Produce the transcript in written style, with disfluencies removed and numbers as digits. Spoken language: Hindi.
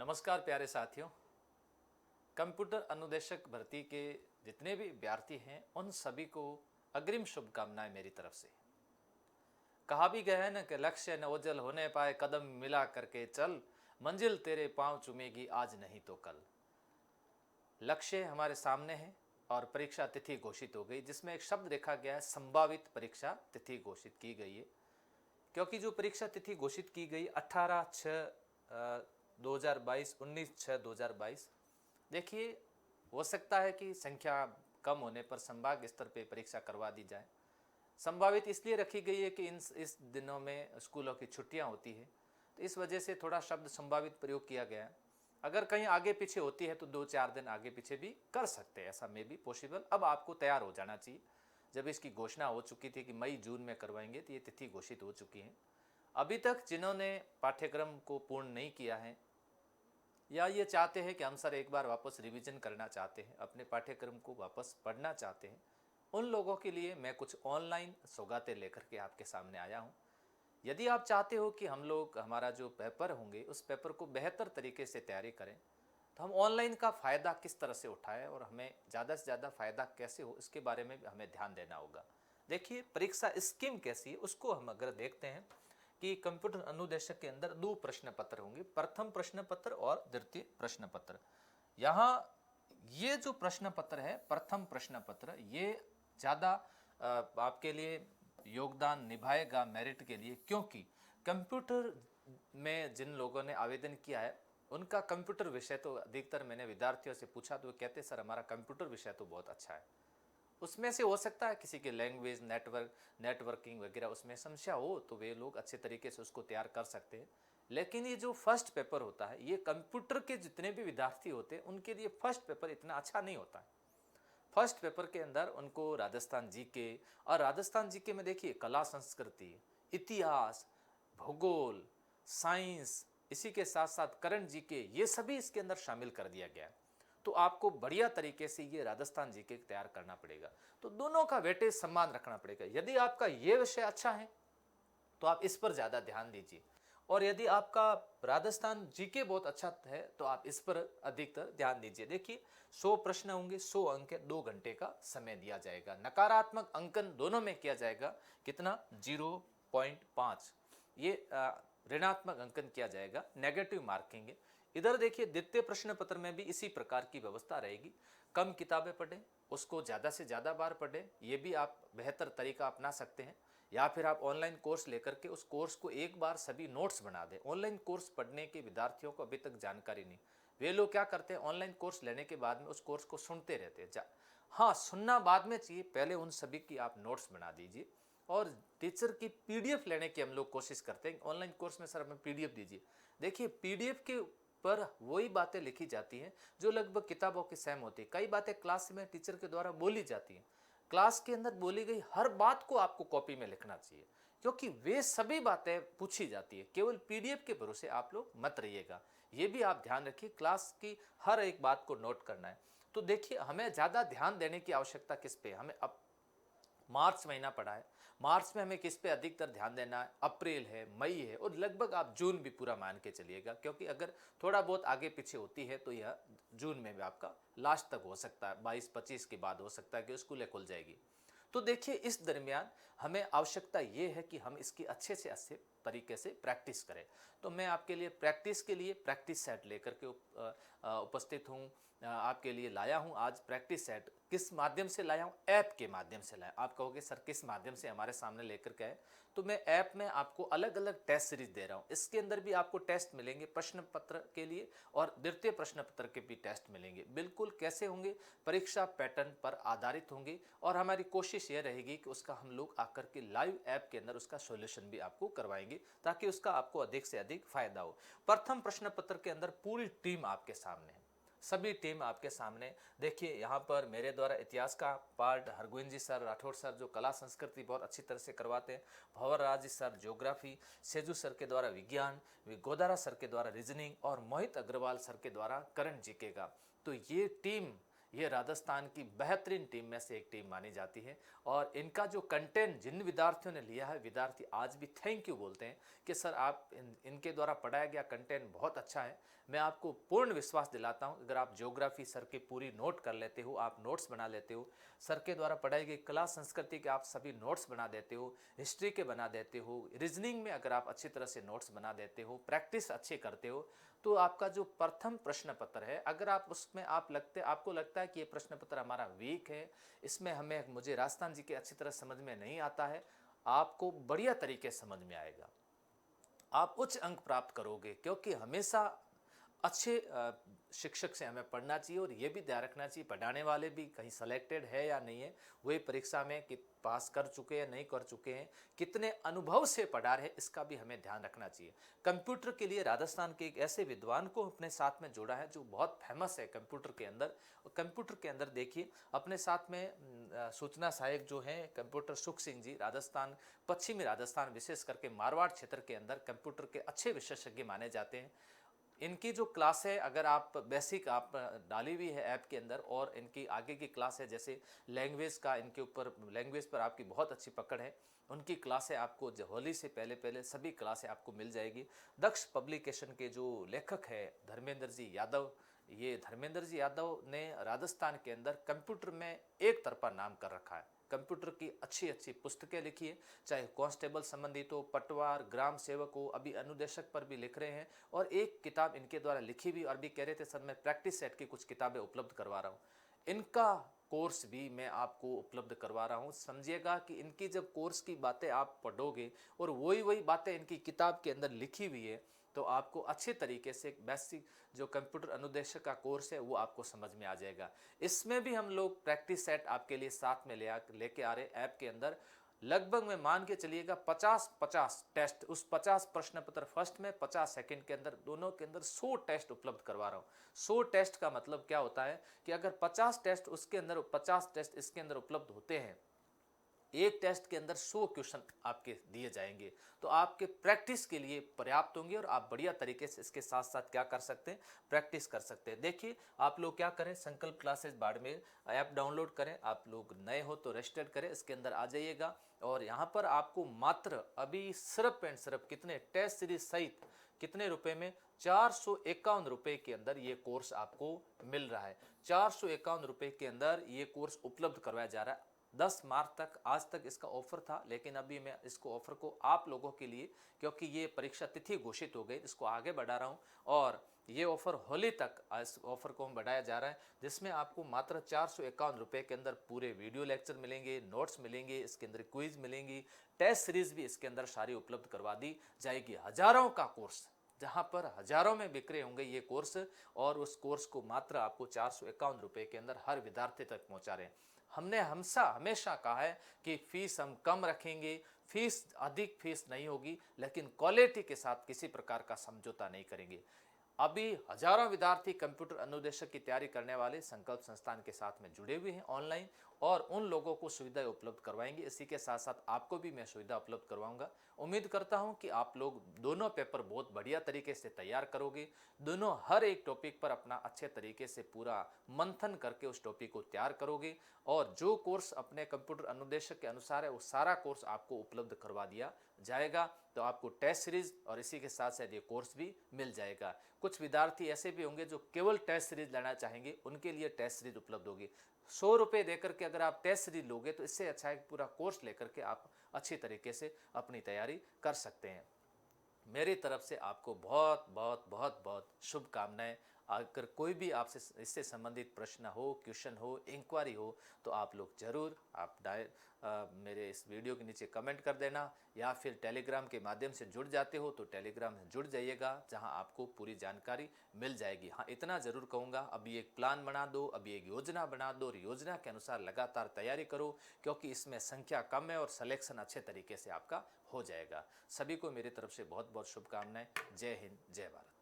नमस्कार प्यारे साथियों। कंप्यूटर अनुदेशक भर्ती के जितने भी अभ्यर्थी हैं उन सभी को अग्रिम शुभकामनाएं मेरी तरफ से। कहा भी गया है ना कि लक्ष्य न ओझल होने पाए, कदम मिला करके चल, मंजिल तेरे पांव चूमेगी आज नहीं तो कल। लक्ष्य हमारे सामने है और परीक्षा तिथि घोषित हो गई, जिसमें एक शब्द लिखा गया है संभावित परीक्षा तिथि घोषित की गई है। क्योंकि जो परीक्षा तिथि घोषित की गई 18/6/2022, 19/6/2022, देखिए हो सकता है कि संख्या कम होने पर संभाग स्तर पे परीक्षा करवा दी जाए। संभावित इसलिए रखी गई है कि इस दिनों में स्कूलों की छुट्टियां होती है, तो इस वजह से थोड़ा शब्द संभावित प्रयोग किया गया है। अगर कहीं आगे पीछे होती है तो 2-4 दिन आगे पीछे भी कर सकते हैं, ऐसा में भी पॉसिबल। अब आपको तैयार हो जाना चाहिए। जब इसकी घोषणा हो चुकी थी कि मई जून में करवाएंगे, तो ये तिथि घोषित हो चुकी है। अभी तक जिन्होंने पाठ्यक्रम को पूर्ण नहीं किया है या ये चाहते हैं कि हम सर एक बार वापस रिवीजन करना चाहते हैं, अपने पाठ्यक्रम को वापस पढ़ना चाहते हैं, उन लोगों के लिए मैं कुछ ऑनलाइन सौगातें लेकर के आपके सामने आया हूँ। यदि आप चाहते हो कि हम लोग हमारा जो पेपर होंगे उस पेपर को बेहतर तरीके से तैयारी करें, तो हम ऑनलाइन का फ़ायदा किस तरह से उठाएं और हमें ज़्यादा से ज़्यादा फ़ायदा कैसे हो, इसके बारे में हमें ध्यान देना होगा। देखिए परीक्षा स्कीम कैसी है उसको हम अगर देखते हैं कि कंप्यूटर अनुदेशक के अंदर 2 प्रश्न पत्र होंगे, प्रथम प्रश्न पत्र और द्वितीय प्रश्न पत्र। यहाँ ये जो प्रश्न पत्र है, प्रथम प्रश्न पत्र, ये ज़्यादा आपके लिए योगदान निभाएगा मेरिट के लिए, क्योंकि कंप्यूटर में जिन लोगों ने आवेदन किया है उनका कंप्यूटर विषय तो अधिकतर, मैंने विद्यार्थियों से पूछा तो वो कहते सर हमारा कंप्यूटर विषय तो बहुत अच्छा है। उसमें से हो सकता है किसी के लैंग्वेज, नेटवर्किंग वगैरह उसमें समस्या हो, तो वे लोग अच्छे तरीके से उसको तैयार कर सकते हैं। लेकिन ये जो फर्स्ट पेपर होता है, ये कंप्यूटर के जितने भी विद्यार्थी होते हैं उनके लिए फर्स्ट पेपर इतना अच्छा नहीं होता है। फर्स्ट पेपर के अंदर उनको राजस्थान जीके, और राजस्थान जीके में देखिए कला संस्कृति, इतिहास, भूगोल, साइंस, इसी के साथ साथ करंट जीके, ये सभी इसके अंदर शामिल कर दिया गया है। तो आपको बढ़िया तरीके से ये राजस्थान जीके तैयार करना पड़ेगा। तो दोनों का वेटेज समान रखना पड़ेगा। यदि आपका ये विषय अच्छा है तो आप इस पर ज़्यादा ध्यान दीजिए, और यदि आपका राजस्थान जीके बहुत अच्छा है तो आप इस पर अधिकतर ध्यान दीजिए। देखिए 100 प्रश्न होंगे, 100 अंक है, 2 घंटे का समय दिया जाएगा। नकारात्मक अंकन दोनों में किया जाएगा, कितना, 0.5। ये ऋणात्मक अंकन किया जाएगा, नेगेटिव मार्किंग है। इधर देखिए द्वितीय प्रश्न पत्र में भी इसी प्रकार की व्यवस्था रहेगी। कम किताबें पढ़ें, उसको ज़्यादा से ज़्यादा बार पढ़ें, ये भी आप बेहतर तरीका अपना सकते हैं। या फिर आप ऑनलाइन कोर्स लेकर के उस कोर्स को एक बार सभी नोट्स बना दें। ऑनलाइन कोर्स पढ़ने के विद्यार्थियों को अभी तक जानकारी नहीं, वे लोग क्या करते हैं, ऑनलाइन कोर्स लेने के बाद में उस कोर्स को सुनते रहते हैं। हाँ, सुनना बाद में चाहिए, पहले उन सभी की आप नोट्स बना दीजिए। और टीचर की पीडीएफ लेने की हम लोग कोशिश करते हैं। ऑनलाइन कोर्स में सर हमें पीडीएफ दीजिए। देखिए पीडीएफ के पर वही बातें लिखी जाती हैं जो लगभग किताबों की सेम होती है। कई बातें क्लास में टीचर के द्वारा बोली जाती हैं, क्लास के अंदर बोली गई हर बात को आपको कॉपी में लिखना चाहिए, क्योंकि वे सभी बातें पूछी जाती है। केवल पीडीएफ के भरोसे आप लोग मत रहिएगा, ये भी आप ध्यान रखिए, क्लास की हर एक बात को नोट करना है। तो देखिए हमें ज़्यादा ध्यान देने की आवश्यकता किस पे, हमें अब मार्च महीना पड़ा है, मार्च में हमें किस पे अधिकतर ध्यान देना है, अप्रैल है, मई है, और लगभग आप जून भी पूरा मान के चलिएगा, क्योंकि अगर थोड़ा बहुत आगे पीछे होती है तो यह जून में भी आपका लास्ट तक हो सकता है, 22-25 के बाद हो सकता है कि स्कूलें खुल जाएगी। तो देखिए इस दरमियान हमें आवश्यकता ये है कि हम इसकी अच्छे से अच्छे तरीके से प्रैक्टिस करें। तो मैं आपके लिए प्रैक्टिस के लिए प्रैक्टिस सेट लेकर के उपस्थित हूँ, आपके लिए लाया हूँ आज प्रैक्टिस सेट। किस माध्यम से लाया हूँ, ऐप के माध्यम से लाया। आप कहोगे सर किस माध्यम से हमारे सामने लेकर के आए, तो मैं ऐप में आपको अलग अलग टेस्ट सीरीज दे रहा हूँ। इसके अंदर भी आपको टेस्ट मिलेंगे प्रश्न पत्र के लिए, और द्वितीय प्रश्न पत्र के भी टेस्ट मिलेंगे। बिल्कुल कैसे होंगे, परीक्षा पैटर्न पर आधारित होंगे, और हमारी कोशिश ये रहेगी कि उसका हम लोग आकर के लाइव ऐप के अंदर उसका सॉल्यूशन भी आपको करवाएंगे, ताकि उसका आपको अधिक से अधिक फायदा हो। प्रथम प्रश्न पत्र के अंदर पूरी टीम आपके सामने है, सभी टीम आपके सामने। देखिए यहाँ पर मेरे द्वारा इतिहास का पार्ट हरगोविंद जी सर, राठौड़ सर जो कला संस्कृति बहुत अच्छी तरह से करवाते हैं, भंवर Raj ji sir geography, सेजू sir के द्वारा विज्ञान, गोदारा सर के द्वारा रीजनिंग, और मोहित अग्रवाल सर के द्वारा करंट जीके का। तो ये टीम ये राजस्थान की बेहतरीन टीम में से एक टीम मानी जाती है। और इनका जो कंटेंट जिन विद्यार्थियों ने लिया है, विद्यार्थी आज भी थैंक यू बोलते हैं कि सर आप इनके द्वारा पढ़ाया गया कंटेंट बहुत अच्छा है। मैं आपको पूर्ण विश्वास दिलाता हूं, अगर आप ज्योग्राफी सर की पूरी नोट कर लेते हो, आप नोट्स बना लेते हो, सर के द्वारा पढ़ाई गई कला संस्कृति के आप सभी नोट्स बना देते हो, हिस्ट्री के बना देते हो, रीजनिंग में अगर आप अच्छी तरह से नोट्स बना देते हो, प्रैक्टिस अच्छे करते हो, तो आपका जो प्रथम प्रश्न पत्र है, अगर आप उसमें आपको लगता है कि ये प्रश्न पत्र हमारा वीक है, इसमें मुझे राजस्थान जी के अच्छी तरह समझ में नहीं आता है, आपको बढ़िया तरीके से समझ में आएगा, आप उच्च अंक प्राप्त करोगे। क्योंकि हमेशा अच्छे शिक्षक से हमें पढ़ना चाहिए और ये भी ध्यान रखना चाहिए पढ़ाने वाले भी कहीं सेलेक्टेड है या नहीं है, वही परीक्षा में कि पास कर चुके हैं नहीं कर चुके हैं, कितने अनुभव से पढ़ा रहे हैं, इसका भी हमें ध्यान रखना चाहिए। कंप्यूटर के लिए राजस्थान के एक ऐसे विद्वान को अपने साथ में जोड़ा है जो बहुत फेमस है कंप्यूटर के अंदर। और कंप्यूटर के अंदर देखिए अपने साथ में सूचना सहायक जो हैं कंप्यूटर सुख सिंह जी, राजस्थान पश्चिमी राजस्थान विशेष करके मारवाड़ क्षेत्र के अंदर कंप्यूटर के अच्छे विशेषज्ञ माने जाते हैं। इनकी जो क्लास है, अगर आप बेसिक आप डाली हुई है ऐप के अंदर, और इनकी आगे की क्लास है जैसे लैंग्वेज का, इनके ऊपर लैंग्वेज पर आपकी बहुत अच्छी पकड़ है, उनकी क्लासें आपको होली से पहले पहले सभी क्लासें आपको मिल जाएगी। दक्ष पब्लिकेशन के जो लेखक है धर्मेंद्र जी यादव, ये धर्मेंद्र जी यादव ने राजस्थान के अंदर कंप्यूटर में एक तरफा नाम कर रखा है। कंप्यूटर की अच्छी अच्छी पुस्तकें लिखी है, चाहे कांस्टेबल संबंधित हो, पटवार, ग्राम सेवक हो, अभी अनुदेशक पर भी लिख रहे हैं। और एक किताब इनके द्वारा लिखी भी, और भी कह रहे थे सर मैं प्रैक्टिस सेट की कुछ किताबें उपलब्ध करवा रहा हूँ, इनका कोर्स भी मैं आपको उपलब्ध करवा रहा हूँ। समझिएगा कि इनकी जब कोर्स की बातें आप पढ़ोगे और वही वही बातें इनकी किताब के अंदर लिखी हुई है, तो आपको अच्छे तरीके से बेसिक जो कंप्यूटर अनुदेशक का कोर्स है वो आपको समझ में आ जाएगा। इसमें भी हम लोग प्रैक्टिस सेट आपके लिए साथ में लेके आ रहे ऐप के अंदर। लगभग में मान के चलिएगा 50-50 टेस्ट, उस 50 प्रश्न पत्र फर्स्ट में, 50 सेकंड के अंदर, दोनों के अंदर 100 टेस्ट उपलब्ध करवा रहा हूँ। 100 टेस्ट का मतलब क्या होता है कि अगर 50 टेस्ट उसके अंदर, 50 टेस्ट इसके अंदर उपलब्ध होते हैं, एक टेस्ट के अंदर 100 क्वेश्चन आपके दिए जाएंगे, तो आपके प्रैक्टिस के लिए पर्याप्त होंगे और आप बढ़िया तरीके से इसके साथ साथ क्या कर सकते हैं, प्रैक्टिस कर सकते हैं। देखिए आप लोग क्या करें, संकल्प क्लासेस बाड़मेर ऐप डाउनलोड करें, आप लोग नए हो तो रजिस्टर्ड करें, इसके अंदर आ जाइएगा। और यहाँ पर आपको मात्र अभी सिर्फ एंड सिर्फ कितने टेस्ट सीरीज सहित कितने रुपए में, 451 रुपए के अंदर ये कोर्स आपको मिल रहा है। 451 रुपए के अंदर ये कोर्स उपलब्ध करवाया जा रहा है। 10 मार्च तक, आज तक इसका ऑफर था, लेकिन अभी मैं इसको ऑफर को आप लोगों के लिए, क्योंकि ये परीक्षा तिथि घोषित हो गई, इसको आगे बढ़ा रहा हूँ। और ये ऑफर होली तक इस ऑफर को हम बढ़ाया जा रहा है, जिसमें आपको मात्र 451 रुपए के अंदर पूरे वीडियो लेक्चर मिलेंगे, नोट्स मिलेंगे, इसके अंदर क्विज मिलेंगी, टेस्ट सीरीज भी इसके अंदर सारी उपलब्ध करवा दी जाएगी। हजारों का कोर्स, जहां पर हजारों में बिक्रे होंगे ये कोर्स, और उस कोर्स को मात्र आपको 451 रुपए के अंदर हर विद्यार्थी तक पहुंचा रहे हैं। हमने हमेशा कहा है कि फीस हम कम रखेंगे, फीस अधिक फीस नहीं होगी, लेकिन क्वालिटी के साथ किसी प्रकार का समझौता नहीं करेंगे। अभी हजारों विद्यार्थी कंप्यूटर अनुदेशक की तैयारी करने वाले संकल्प संस्थान के साथ में जुड़े हुए हैं ऑनलाइन, और उन लोगों को सुविधाएं उपलब्ध करवाएंगे। इसी के साथ साथ आपको भी मैं सुविधा उपलब्ध करवाऊंगा। उम्मीद करता हूं कि आप लोग दोनों पेपर बहुत बढ़िया तरीके से तैयार करोगे, दोनों हर एक टॉपिक पर अपना अच्छे तरीके से पूरा मंथन करके उस टॉपिक को तैयार करोगे, और जो कोर्स अपने कंप्यूटर अनुदेशक के अनुसार है वो सारा कोर्स आपको उपलब्ध करवा दिया जाएगा। तो आपको टेस्ट सीरीज और इसी के साथ साथ ये कोर्स भी मिल जाएगा। कुछ विद्यार्थी ऐसे भी होंगे जो केवल टेस्ट सीरीज लेना चाहेंगे, उनके लिए टेस्ट सीरीज उपलब्ध होगी। 100 रुपये देकर के अगर आप टेस्ट सीरीज लोगे तो इससे अच्छा है पूरा कोर्स लेकर के आप अच्छी तरीके से अपनी तैयारी कर सकते हैं। मेरी तरफ से आपको बहुत बहुत बहुत बहुत शुभकामनाएं। अगर कोई भी आपसे इससे संबंधित प्रश्न हो, क्वेश्चन हो, इंक्वायरी हो, तो आप लोग ज़रूर आप मेरे इस वीडियो के नीचे कमेंट कर देना, या फिर टेलीग्राम के माध्यम से जुड़ जाते हो तो टेलीग्राम में जुड़ जाइएगा, जहां आपको पूरी जानकारी मिल जाएगी। हाँ, इतना ज़रूर कहूँगा, अभी एक प्लान बना दो, अभी एक योजना बना दो, और योजना के अनुसार लगातार तैयारी करो, क्योंकि इसमें संख्या कम है और सिलेक्शन अच्छे तरीके से आपका हो जाएगा। सभी को मेरी तरफ से बहुत बहुत शुभकामनाएं। जय हिंद, जय भारत।